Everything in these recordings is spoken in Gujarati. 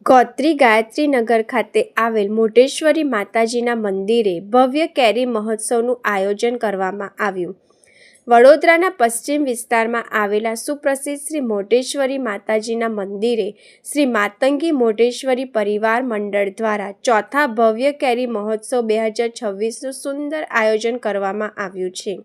ગોત્રી ગાયત્રીનગર ખાતે આવેલ મોઢેશ્વરી માતાજીના મંદિરે ભવ્ય કેરી મહોત્સવનું આયોજન કરવામાં આવ્યું. વડોદરાના પશ્ચિમ વિસ્તારમાં આવેલા સુપ્રસિદ્ધ શ્રી મોઢેશ્વરી માતાજીના મંદિરે શ્રી માતંગી મોઢેશ્વરી પરિવાર મંડળ દ્વારા ચોથા ભવ્ય કેરી મહોત્સવ 2026નું સુંદર આયોજન કરવામાં આવ્યું છે.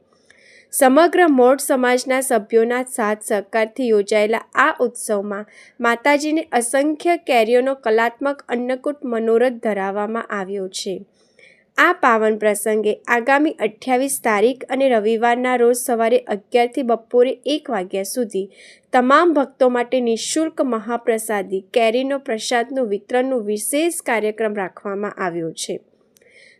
સમગ્ર મોઢ સમાજના સભ્યોના સાથ સહકારથી યોજાયેલા આ ઉત્સવમાં માતાજીને અસંખ્ય કેરીઓનો કલાત્મક અન્નકૂટ મનોરથ ધરાવવામાં આવ્યો છે. આ પાવન પ્રસંગે આગામી 28 તારીખ અને રવિવારના રોજ સવારે 11થી બપોરે 1 વાગ્યા સુધી તમામ ભક્તો માટે નિઃશુલ્ક મહાપ્રસાદી કેરીનો પ્રસાદનું વિતરણનું વિશેષ કાર્યક્રમ રાખવામાં આવ્યો છે.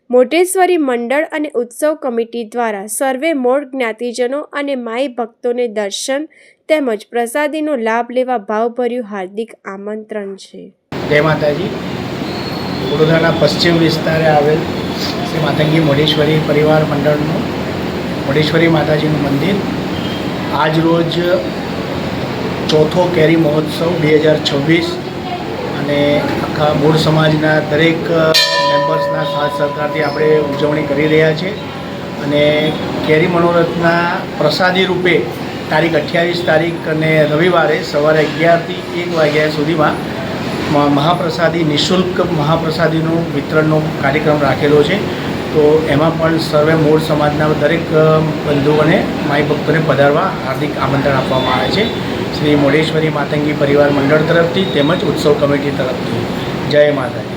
મોઢેશ્વરી મંડળ અને ઉત્સવ કમિટી દ્વારા સર્વે મોઢ જ્ઞાતિજનો અને માઈ ભક્તોને દર્શન તેમજ પ્રસાદીનો લાભ લેવા ભાવભર્યું હાર્દિક આમંત્રણ છે. જય માતાજી. વડોદરાના પશ્ચિમ વિસ્તારે આવેલ શ્રી માતંગી મોઢેશ્વરી પરિવાર મંડળનું મોઢેશ્વરી માતાજીનું મંદિર આજ રોજ ચોથો કેરી મહોત્સવ 2026 અને આખા મૂળ સમાજના દરેક મેમ્બર્સના સાથ સહકારથી આપણે ઉજવણી કરી રહ્યા છીએ. અને કેરી મનોરથના પ્રસાદી રૂપે તારીખ 28 તારીખ અને રવિવારે સવારે 11થી 1 વાગ્યા સુધીમાં મહાપ્રસાદી નિઃશુલ્ક મહાપ્રસાદીનું વિતરણનો કાર્યક્રમ રાખેલો છે. તો એમાં પણ સર્વે મૂળ સમાજના દરેક બંધુઓને માઈ ભક્તોને પધારવા હાર્દિક આમંત્રણ આપવામાં આવે છે શ્રી મોઢેશ્વરી માતંગી પરિવાર મંડળ તરફથી તેમજ ઉત્સવ કમિટી તરફથી. જય માતાજી.